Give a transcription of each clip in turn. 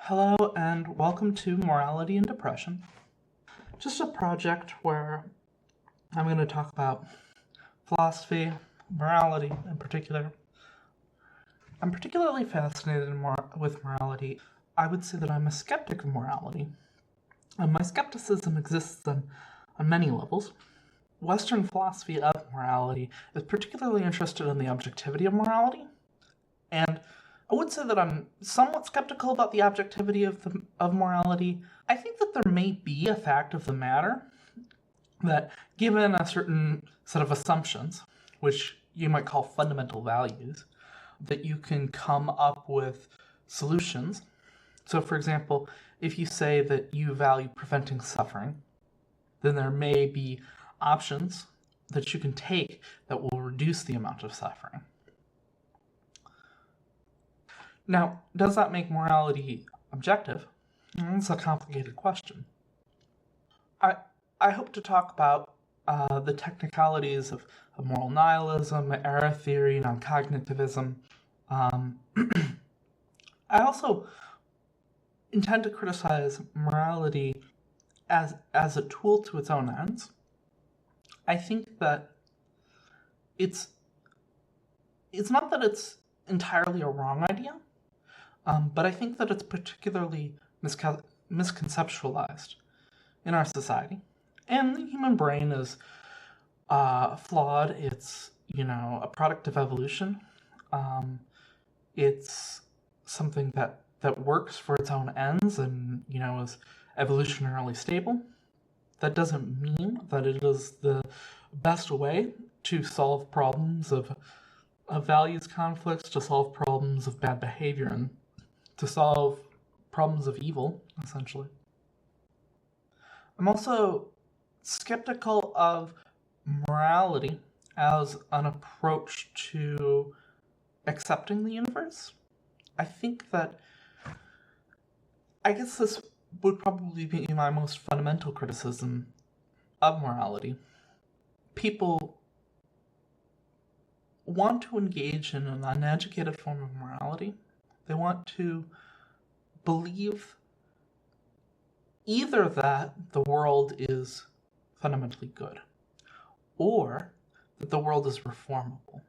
Hello and welcome to Morality and Depression. Just a project where I'm going to talk about philosophy, morality in particular. I'm particularly fascinated with morality. I would say that I'm a skeptic of morality. And my skepticism exists on many levels. Western philosophy of morality is particularly interested in the objectivity of morality, and I would say that I'm somewhat skeptical about the objectivity of morality. I think that there may be a fact of the matter that, given a certain set of assumptions, which you might call fundamental values, that you can come up with solutions. So, for example, if you say that you value preventing suffering, then there may be options that you can take that will reduce the amount of suffering. Now, does that make morality objective? That's a complicated question. I hope to talk about the technicalities of moral nihilism, error theory, non-cognitivism. I also intend to criticize morality as a tool to its own ends. I think that it's not that it's entirely a wrong idea, but I think that it's particularly misconceptualized in our society. And the human brain is flawed. It's, a product of evolution. It's something that works for its own ends and, is evolutionarily stable. That doesn't mean that it is the best way to solve problems of values conflicts, to solve problems of bad behavior, and to solve problems of evil, essentially. I'm also skeptical of morality as an approach to accepting the universe. I guess this would probably be my most fundamental criticism of morality. People want to engage in an uneducated form of morality. They want to believe either that the world is fundamentally good or that the world is reformable.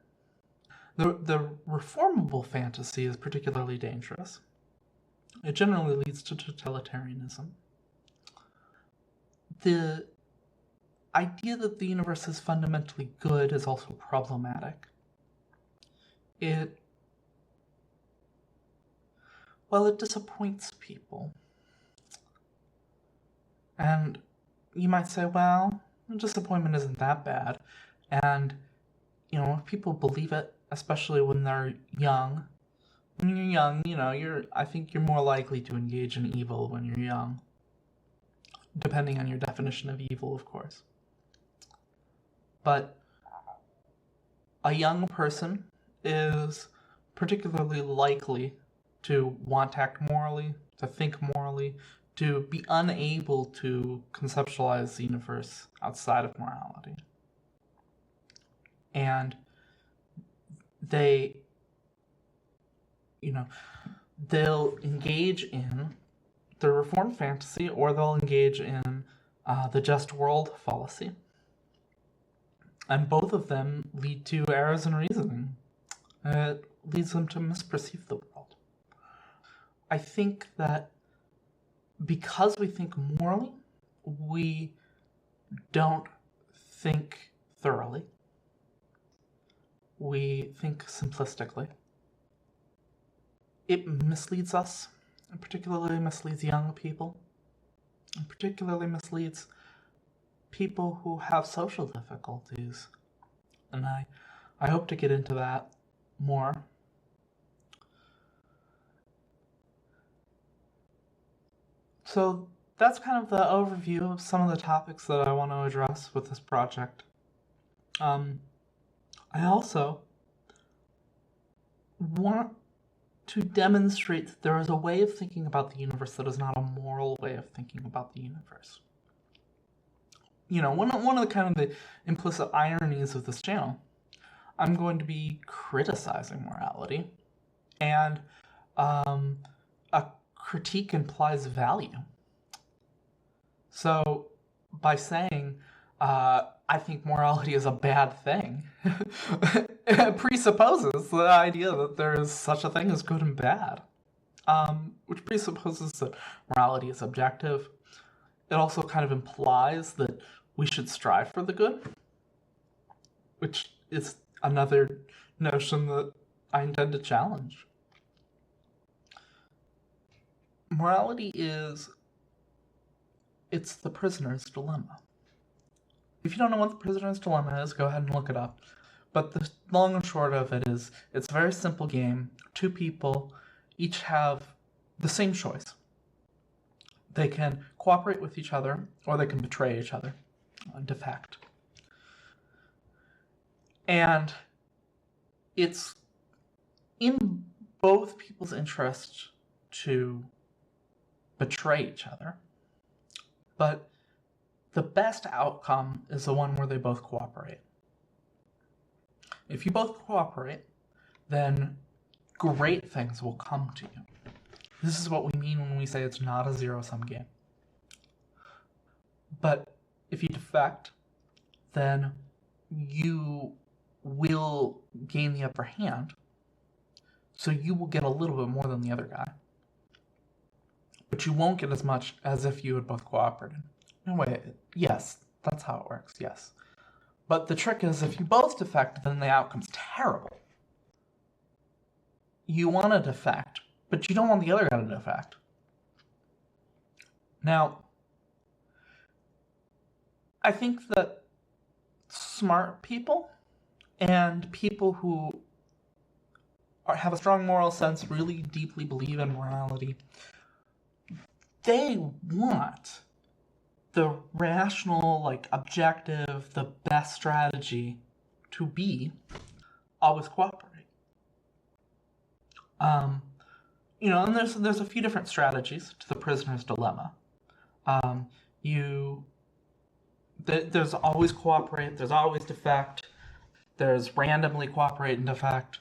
The reformable fantasy is particularly dangerous. It generally leads to totalitarianism. The idea that the universe is fundamentally good is also problematic. It disappoints people. And you might say, well, disappointment isn't that bad. And, if people believe it, especially when they're young, when you're young, I think you're more likely to engage in evil when you're young, depending on your definition of evil, of course. But a young person is particularly likely to want to act morally, to think morally, to be unable to conceptualize the universe outside of morality. And they'll engage in the reform fantasy, or they'll engage in the just world fallacy. And both of them lead to errors in reasoning. It leads them to misperceive the world. I think that because we think morally, we don't think thoroughly. We think simplistically. It misleads us. It particularly misleads young people. It particularly misleads people who have social difficulties. And I hope to get into that more. So that's kind of the overview of some of the topics that I want to address with this project. I also want to demonstrate that there is a way of thinking about the universe that is not a moral way of thinking about the universe. One of the kind of the implicit ironies of this channel, I'm going to be criticizing morality, and a critique implies value. So by saying, I think morality is a bad thing, it presupposes the idea that there is such a thing as good and bad, which presupposes that morality is objective. It also kind of implies that we should strive for the good, which is another notion that I intend to challenge. Morality it's the prisoner's dilemma. If you don't know what the prisoner's dilemma is, go ahead and look it up. But the long and short of it is, it's a very simple game. Two people each have the same choice. They can cooperate with each other, or they can betray each other, defect. And it's in both people's interest to betray each other, but the best outcome is the one where they both cooperate. If you both cooperate, then great things will come to you. This is what we mean when we say it's not a zero-sum game. But if you defect, then you will gain the upper hand, so you will get a little bit more than the other guy. But you won't get as much as if you had both cooperated. No way. Yes, that's how it works, yes. But the trick is, if you both defect, then the outcome's terrible. You want to defect, but you don't want the other guy to defect. Now, I think that smart people and people who have a strong moral sense, really deeply believe in morality, they want the rational, objective, the best strategy to be always cooperate. And there's a few different strategies to the prisoner's dilemma. There's always cooperate, there's always defect, there's randomly cooperate and defect.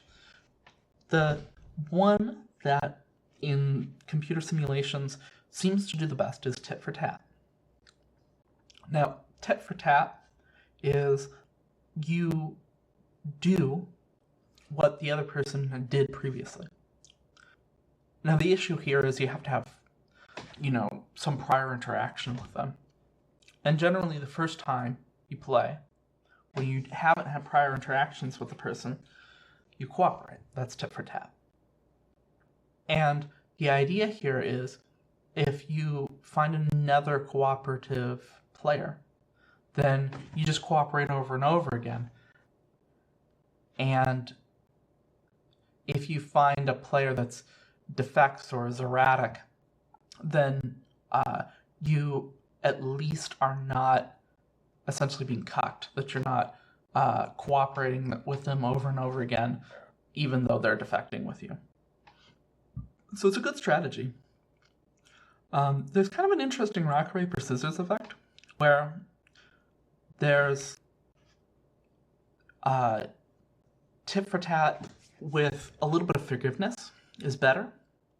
The one that in computer simulations seems to do the best is tit for tat. Now, tit for tat is you do what the other person did previously. Now, the issue here is you have to have, some prior interaction with them. And generally, the first time you play, when you haven't had prior interactions with the person, you cooperate. That's tit for tat. And the idea here is, if you find another cooperative player, then you just cooperate over and over again. And if you find a player that's defects or is erratic, then you at least are not essentially being cucked, that you're not cooperating with them over and over again, even though they're defecting with you. So it's a good strategy. There's kind of an interesting rock, paper, scissors effect, where there's tit for tat with a little bit of forgiveness is better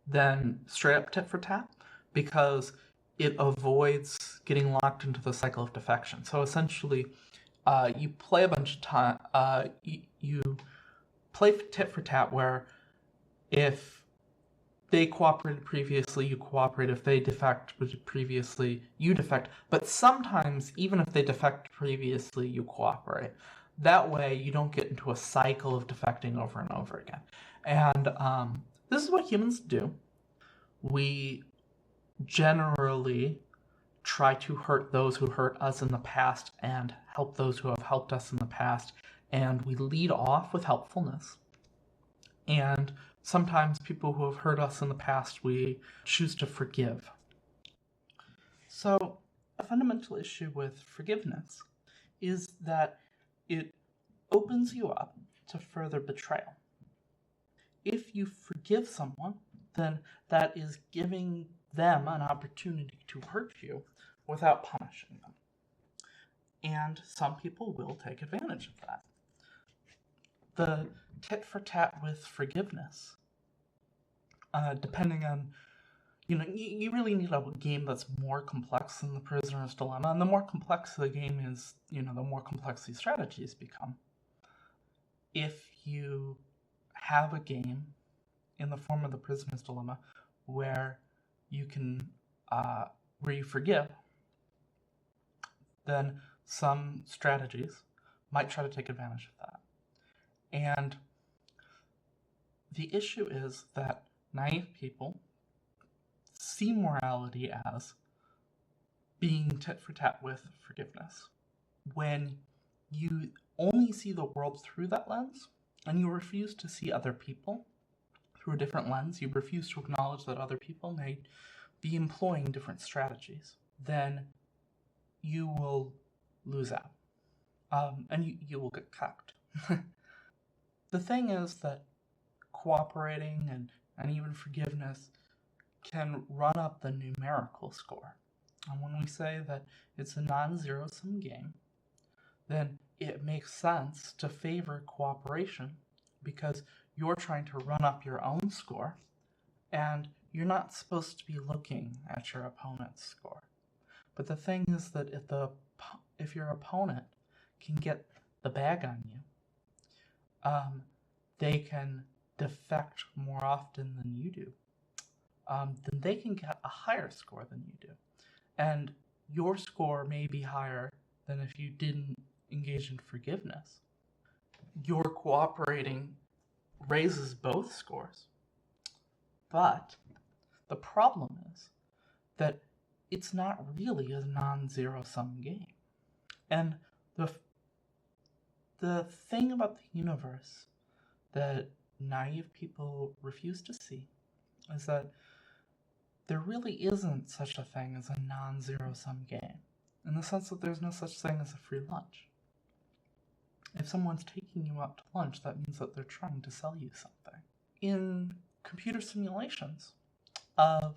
than straight up tit for tat, because it avoids getting locked into the cycle of defection. So essentially, you play a bunch of time. You play tit for tat, where if they cooperated previously, you cooperate. If they defect previously, you defect. But sometimes, even if they defect previously, you cooperate. That way, you don't get into a cycle of defecting over and over again. And this is what humans do. We generally try to hurt those who hurt us in the past and help those who have helped us in the past. And we lead off with helpfulness. And sometimes people who have hurt us in the past, we choose to forgive. So a fundamental issue with forgiveness is that it opens you up to further betrayal. If you forgive someone, then that is giving them an opportunity to hurt you without punishing them. And some people will take advantage of that. The tit for tat with forgiveness, depending on you really need a game that's more complex than The Prisoner's Dilemma, and the more complex the game is, the more complex these strategies become. If you have a game in the form of The Prisoner's Dilemma where you can, where you forgive, then some strategies might try to take advantage of that. And the issue is that naive people see morality as being tit for tat with forgiveness. When you only see the world through that lens, and you refuse to see other people through a different lens, you refuse to acknowledge that other people may be employing different strategies, then you will lose out. And you will get cucked. The thing is that cooperating and even forgiveness can run up the numerical score. And when we say that it's a non-zero-sum game, then it makes sense to favor cooperation because you're trying to run up your own score, and you're not supposed to be looking at your opponent's score. But the thing is that if your opponent can get the bag on you, they can defect more often than you do. Then they can get a higher score than you do. And your score may be higher than if you didn't engage in forgiveness. Your cooperating raises both scores. But the problem is that it's not really a non-zero-sum game. And the thing about the universe that naive people refuse to see is that there really isn't such a thing as a non-zero-sum game, in the sense that there's no such thing as a free lunch. If someone's taking you out to lunch, that means that they're trying to sell you something. In computer simulations of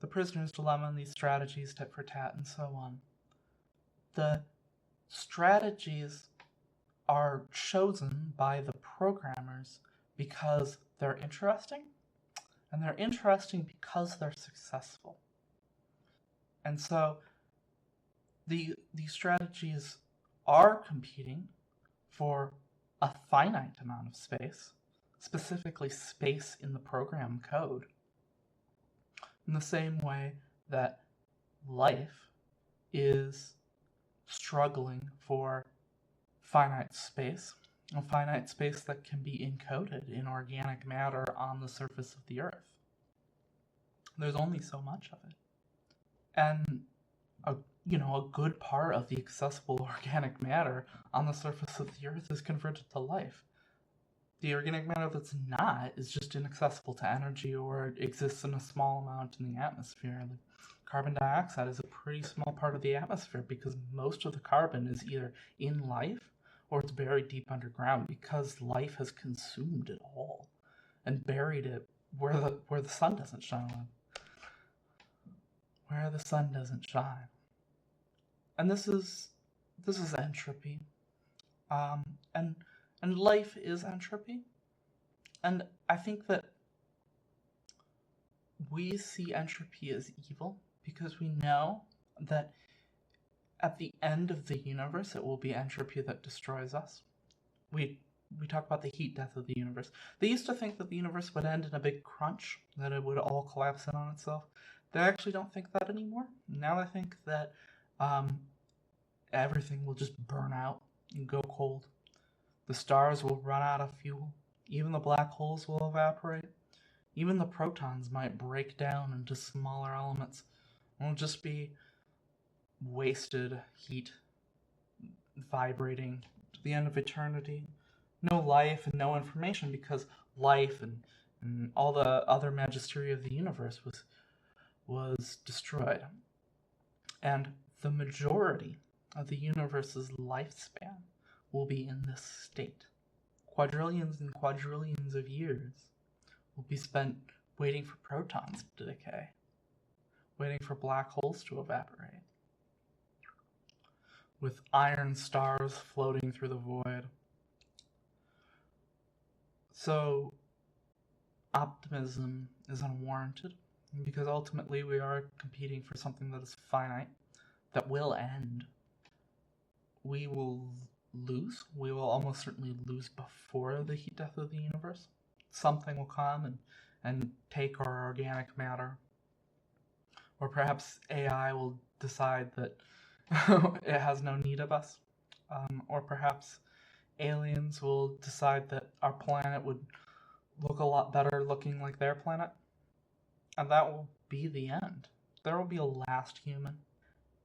The Prisoner's Dilemma and these strategies, tit for tat, and so on, the strategies are chosen by the programmers because they're interesting, and they're interesting because they're successful. And so these strategies are competing for a finite amount of space, specifically space in the program code, in the same way that life is struggling for finite space, a finite space that can be encoded in organic matter on the surface of the Earth. There's only so much of it. And a good part of the accessible organic matter on the surface of the Earth is converted to life. The organic matter that's not is just inaccessible to energy, or it exists in a small amount in the atmosphere. Like, carbon dioxide is a pretty small part of the atmosphere because most of the carbon is either in life or it's buried deep underground because life has consumed it all and buried it where the sun doesn't shine. Where the sun doesn't shine. And this is entropy. And life is entropy. And I think that we see entropy as evil because we know that at the end of the universe, it will be entropy that destroys us. We talk about the heat death of the universe. They used to think that the universe would end in a big crunch, that it would all collapse in on itself. They actually don't think that anymore. Now I think that everything will just burn out and go cold. The stars will run out of fuel. Even the black holes will evaporate. Even the protons might break down into smaller elements. It'll just be wasted heat vibrating to the end of eternity. No life and no information, because life and all the other magistery of the universe was destroyed. And the majority of the universe's lifespan will be in this state. Quadrillions and quadrillions of years will be spent waiting for protons to decay, waiting for black holes to evaporate, with iron stars floating through the void. So optimism is unwarranted. because ultimately we are competing for something that is finite, that will end. We will lose. We will almost certainly lose before the heat death of the universe. Something will come and take our organic matter. Or perhaps AI will decide that it has no need of us. Or perhaps aliens will decide that our planet would look a lot better looking like their planet. And that will be the end. There will be a last human.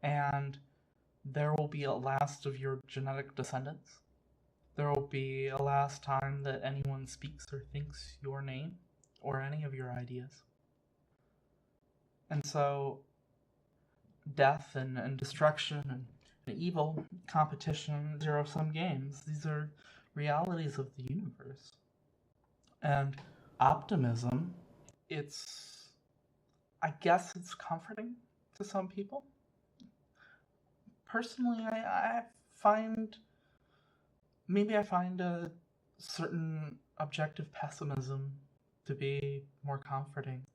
And there will be a last of your genetic descendants. There will be a last time that anyone speaks or thinks your name or any of your ideas. And so death and destruction and evil, competition, zero-sum games, these are realities of the universe. And optimism, I guess it's comforting to some people. Personally, I find a certain objective pessimism to be more comforting.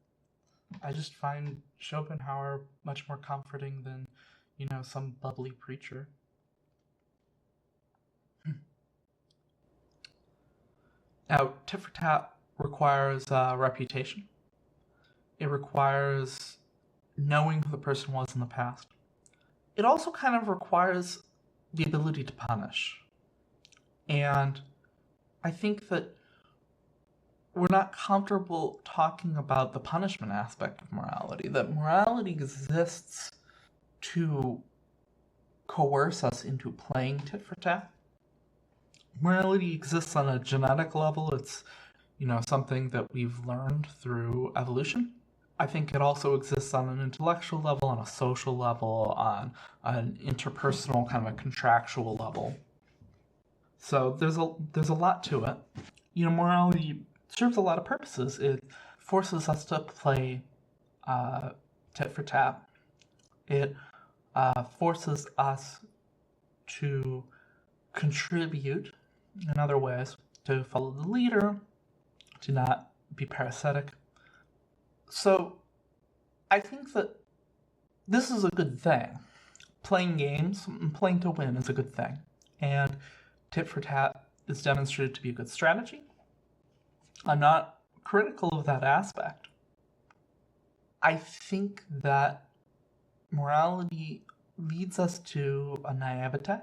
I just find Schopenhauer much more comforting than, some bubbly preacher. Now, tit for tat requires reputation. It requires knowing who the person was in the past. It also kind of requires the ability to punish. And I think that we're not comfortable talking about the punishment aspect of morality, that morality exists to coerce us into playing tit for tat. Morality exists on a genetic level. It's, something that we've learned through evolution. I think it also exists on an intellectual level, on a social level, on an interpersonal kind of a contractual level. So there's a lot to it. Morality serves a lot of purposes. It forces us to play tit for tat. It forces us to contribute in other ways, to follow the leader, to not be parasitic. So I think that this is a good thing. Playing games, playing to win is a good thing. And tit for tat is demonstrated to be a good strategy. I'm not critical of that aspect. I think that morality leads us to a naivete.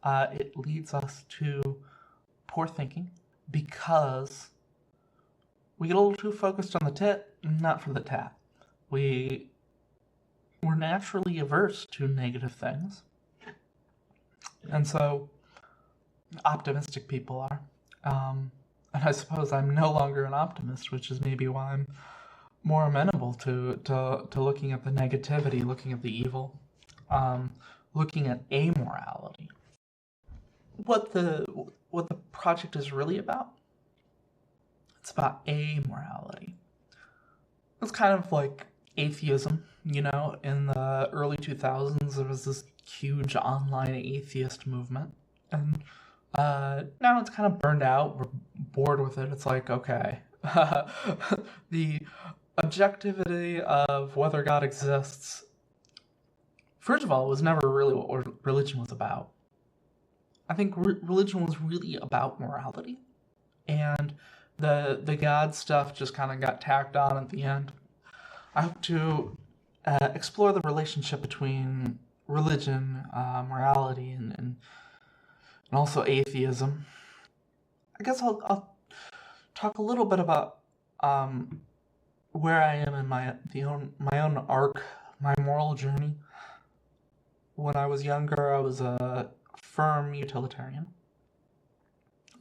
It leads us to poor thinking because we get a little too focused on the tit, not for the tat. We're naturally averse to negative things. And so optimistic people are. And I suppose I'm no longer an optimist, which is maybe why I'm more amenable to looking at the negativity, looking at the evil, looking at amorality. What the project is really about? It's about amorality. It's kind of like atheism, in the early 2000s there was this huge online atheist movement, and now it's kind of burned out. We're bored with it. It's like, okay, the objectivity of whether God exists, first of all, was never really what religion was about. I think religion was really about morality, and the God stuff just kind of got tacked on at the end. I hope to explore the relationship between religion, morality, and also atheism. I guess I'll talk a little bit about where I am in my own arc, my moral journey. When I was younger, I was a firm utilitarian.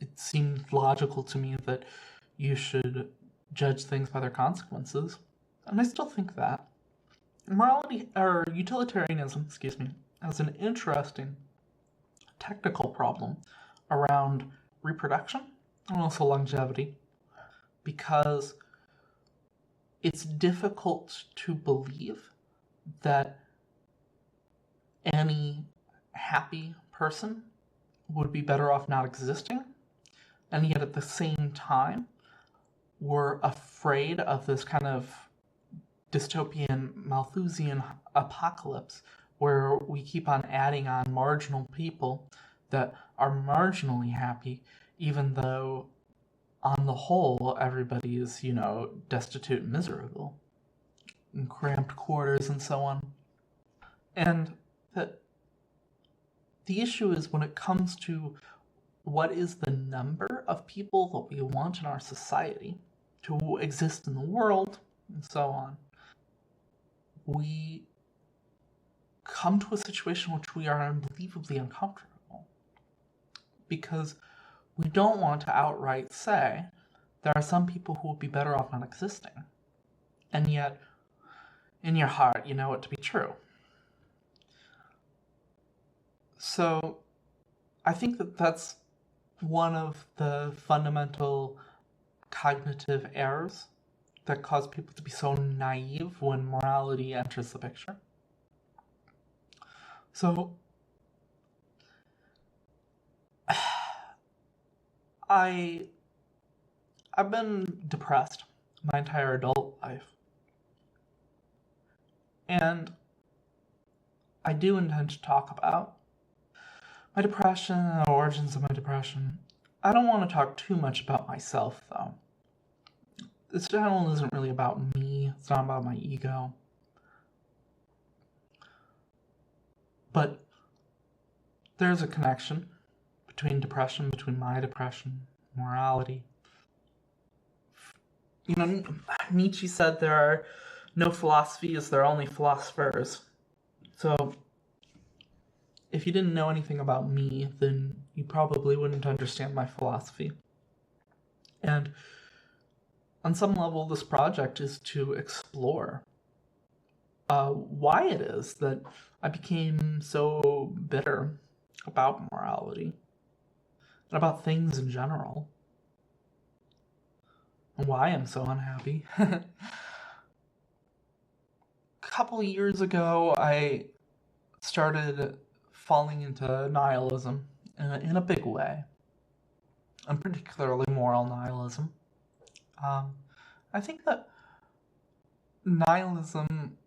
It seemed logical to me that you should judge things by their consequences, and I still think that. Utilitarianism, has an interesting technical problem around reproduction and also longevity, because it's difficult to believe that any happy person would be better off not existing, and yet at the same time we're afraid of this kind of dystopian Malthusian apocalypse where we keep on adding on marginal people that are marginally happy, even though on the whole everybody is, destitute and miserable, in cramped quarters and so on. And the issue is when it comes to what is the number of people that we want in our society to exist in the world and so on, we come to a situation in which we are unbelievably uncomfortable because we don't want to outright say there are some people who would be better off not existing. And yet, in your heart, you know it to be true. So, I think that that's one of the fundamental cognitive errors that cause people to be so naive when morality enters the picture. So, I've been depressed my entire adult life. And I do intend to talk about my depression and the origins of my depression. I don't want to talk too much about myself, though. This channel isn't really about me. It's not about my ego. But there's a connection between depression, between my depression, morality. Nietzsche said there are no philosophies, there are only philosophers. So, if you didn't know anything about me, then you probably wouldn't understand my philosophy. And on some level, this project is to explore why it is that I became so bitter about morality and about things in general, and why I'm so unhappy. A couple years ago, I started falling into nihilism in a big way, and particularly moral nihilism. I think that nihilism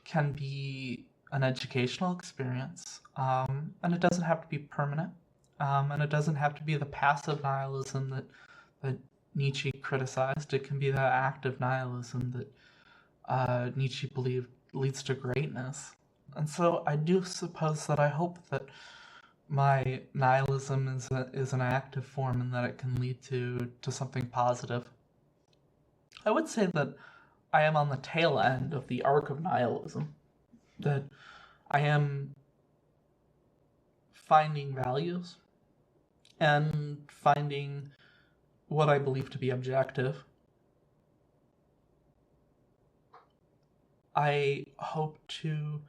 can be an educational experience, and it doesn't have to be permanent, and it doesn't have to be the passive nihilism that Nietzsche criticized. It can be the active nihilism that Nietzsche believed leads to greatness. And so I do suppose that I hope that my nihilism is an active form and that it can lead to something positive. I would say that I am on the tail end of the arc of nihilism, that I am finding values and finding what I believe to be objective. I hope to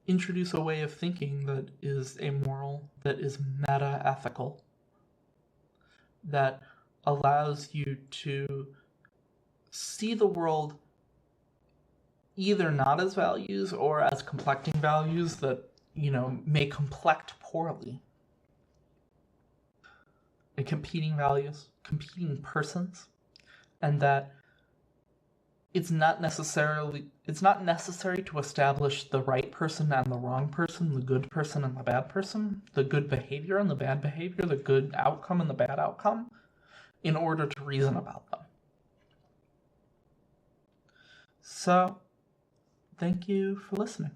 introduce a way of thinking that is amoral, that is meta-ethical, that allows you to see the world either not as values or as complecting values that, may complect poorly. And competing values, competing persons, and that it's not necessary to establish the right person and the wrong person, the good person and the bad person, the good behavior and the bad behavior, the good outcome and the bad outcome, in order to reason about them. So, thank you for listening.